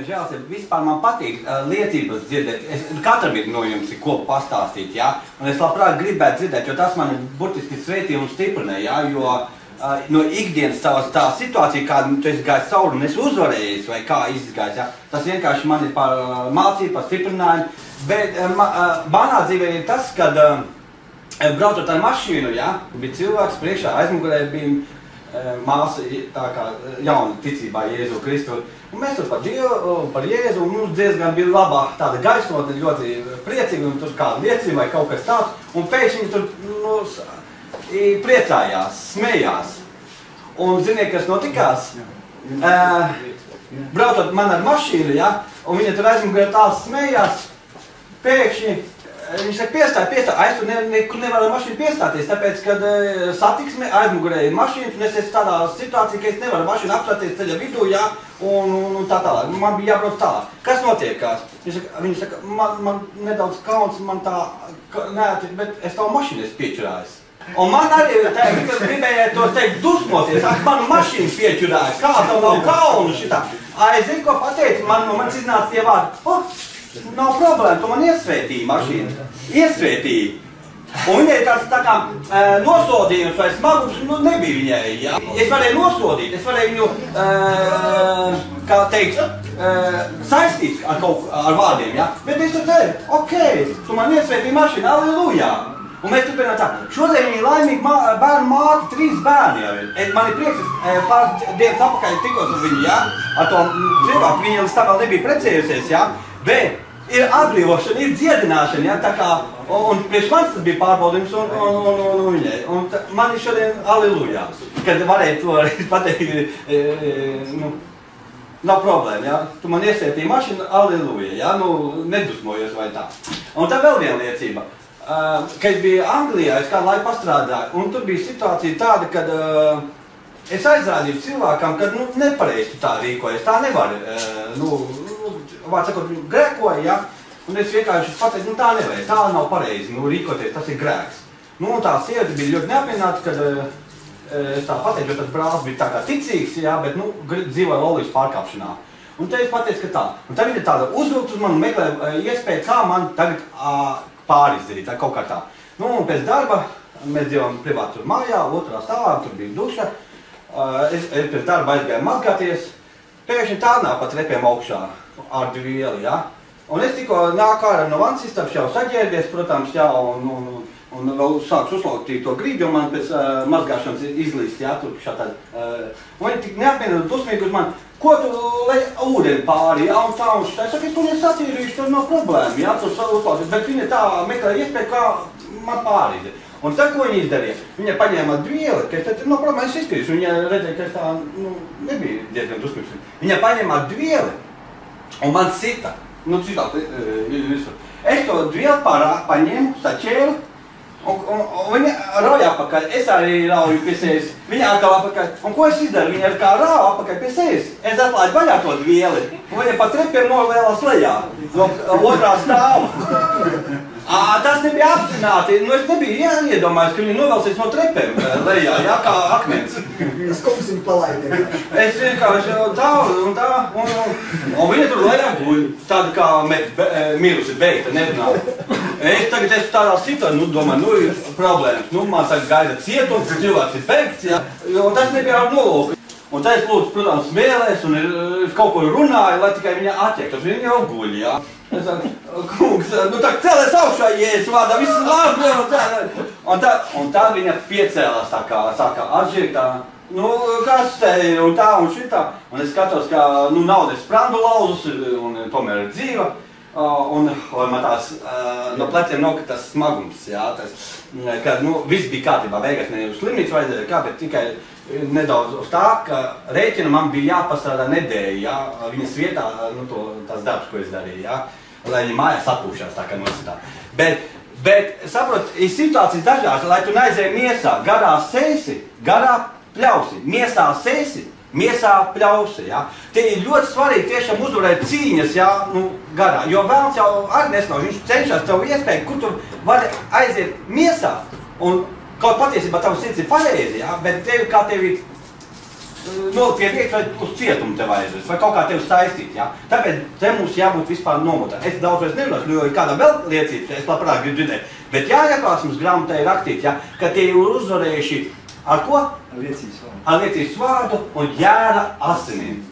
žēlsirdība, vispār man patīk liecības dzirdēt. Katram ir no jums ir ko pastāstīt, jā? Un es labprāt gribētu dzirdēt, jo tas mani burtiski svētīja un stiprināja, jā? Jo no ikdienas tā situācija, kādu tu esi gājis cauri un esi uzvarējis vai kā izgājis, jā? Tas vienkārši man ir par mācību, par stiprinājumu. Bet manā dzīvē ir tas, kad braucot ar mašīnu, jā? Bija cilvēks priekšā, aizmugurē bija māsa tā kā jauna ticībā Jēzu Kristu. Un mēs tur par Dievu, par Jēzu, un mums diezgan bija labā tāda gaisotne, ļoti priecīga, un tur kāda liecība vai kaut kas tāds. Un pēkšņi tur priecājās, smējās. Un ziniet, kas notikās? Braucot man ar mašīnu, ja, un viņa tur aizmugurē tā smējās, pēkšņi viņš saka, piestāj, es tur nekur nevaru mašīnu piestāties, tāpēc, kad satiksme aizmugurē ir mašīnas, un es esmu tādā situācijā, ka es nevaru mašīnu apstāties ceļa vidū, jā, un tā tālāk. Man bija jābrauc tālāk. Kas notiekās? Viņš saka, man nedaudz kauns, man tā, neatik, bet es tavu mašīnu esmu piečurājis. Un man arī gribēja to teikt dusmoties, manu mašīnu piečurājis, kā tev nav kaunu šitā. Zini, ko pateicu, man iznāca tie vārdi, nav problēma, tu man iesvētīji mašīnu. Iesvētīji. Un viņai tāds tā kā nosodījums vai smagums nebija viņai, jā. Es varēju nosodīt, es varēju viņu, kā teikt, saistīt ar vārdiem, jā. Bet es tur teicu, ok, tu man iesvētīji mašīnu, allelujā. Un mēs turpinām tā, šodien viņa ir laimīga bērnu māte, 3 bērni jau ir. Man ir prieks, es pāris dienas apakaļ tikos ar viņu, jā, ar to cilvēku, viņa līdz tā vēl nebija precējusies, jā, bet ir atbrīvošana, ir dziedināšana, jā, tā kā, un priekš manis tas bija pārbaudījums un viņai. Un man ir šodien allelujā, kad varēja to pateikt, nav problēma, jā, tu man iesvētīji mašinu, allelujā, jā, nedusmojos vai tā. Un tā vēl viena liecība. Kad es biju Anglijā, es kādu laiku pastrādāju, un tur bija situācija tāda, kad es aizrādīju cilvēkam, ka nepareizi tā rīkojas, tā nevar, vārds sakot, grēkoja, ja? Un es vienkārši pateicu, tā nevajag, tā nav pareizi, rīkoties, tas ir grēks. Un tā sieviete bija ļoti neapmierināta, kad es tā pateicu, jo tas brālis bija tā kā ticīgs, ja? Bet, dzīvoja laulības pārkāpšanā. Un te es pateicu, ka tā. Un tad viņa tāda uzvilkt uz mani, meklē iespēju, kā man tagad pārizdarīt, kaut kā tā. Un pēc darba mēs dzīvojam privātu mājā, otrā stāvā, tur bija duša. Es pēc darba aizgāju mazgāties. Pēkšņi tā nāk pa trepiem augšā ar dvieli, ja? Un es tikko nāku ārā no vannas istabas, jau saģērbies, protams, jā, un vēl sāks uzlautīt to grīdu, jo man pēc mazgāšanas izlīst, jā, tur šādā. Un viņi tik neapmienot dusmīgi uz mani, ko tu lej ūdeni pāri, jā, un tā un šitā. Es saku, es to nesatīrīšu, tur nav problēma, jā, tur uzlautīt, bet viņa tā meklē iespēju, kā man pārīdēt. Un tad, ko viņa izdarīja? Viņa paņēma dvieli, ka es teicu, no problēma es izkrīšu, un viņa redzēja, ka es tā, nebija diezgan dusmīgs. Viņa paņēma dvieli, un man sita, citā, visur. Es to dvieli paņēmu, saķēru, un viņa rauja apakaļ, es arī rauju pie sejas, viņa atkal apakaļ. Un ko es izdaru? Viņa kā rauja apakaļ pie sejas. Es atlaidu vaļā to dvieli, un viņa pa trepiem novēlās lejā, no otrā stāva. Tas nebija apzināti, es nebiju iedomājis, ka viņi novelsies no trepēm lejā, jā, kā akmens. Es kaut kas viņu palaidu. Es vienkārši tā, un viņa tur lejā guļ, tāda kā mirusi beigta, nerunāja. Es tagad esmu tādā situācijā, domāju, ir problēmas, man tagad gaida cietums, cilvēks ir beigts, jā, jo tas nebija ar nolūku. Un tā es lūdzu, protams, smēlēs un es kaut ko runāju, lai tikai viņa attiektos, viņa jau guļ, jā. Es saku, kungs, tā cēlēs augšā, Jēzus vārdā, viss labi, un tā viņa piecēlās tā kā, sākā atžīgt tā, kas te ir, un tā, un šitā. Un es skatos, ka, naudas sprandu lauzus, un tomēr ir dzīva, un man tās no pleciem nokritās smagums, jā, tas, kad, viss bija kārtībā, beigās ne uz slimnīcu vajadzēja, kā, bet tikai nedaudz uz tā, ka rēķina man bija jāpastrādā nedēļa, jā, viņas vietā, tās darbs, ko es darīju, jā, lai viņa mājās atpūšās tā, kā nositā. Bet, saprot, ir situācijas dažās, lai tu neaizēji miesā, garā sēsi, garā pļausi, miesā sēsi, miesā pļausi, jā. Tie ir ļoti svarīgi tiešām uzvarēt cīņas, jā, garā, jo vēlns jau arī nesnauž, viņš cenšas tev iespēju, kur tu vari aiziet miesā, un kaut patiesībā tavs sirds ir pareizi, jā, bet tevi, kā tevi nolikt pie vietas, vai uz cietumu tev aizvest, vai kaut kā tevi saistīt, ja? Tāpēc te mums jābūt vispār nomotā. Es daudzreiz nerunāšu, jo kādā vēl liecības, es labprāt gribu dzirdēt. Bet jāieklāsmas grāmatā ir rakstīts, ja, ka tie ir uzvarējuši ar ko? Ar liecības vārdu un jēra asinīm.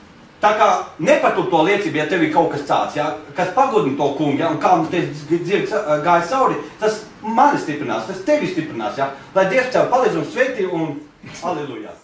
Tā kā nepatur to liecību, ja tev ir kaut kas tāds, ja, kas pagudina to kungu, ja, un kā mums te dzīvi gāja cauri, tas mani stiprinās, tas tevi stiprinās, ja, lai Dievs tev palīdz un sveitī un Halleluja.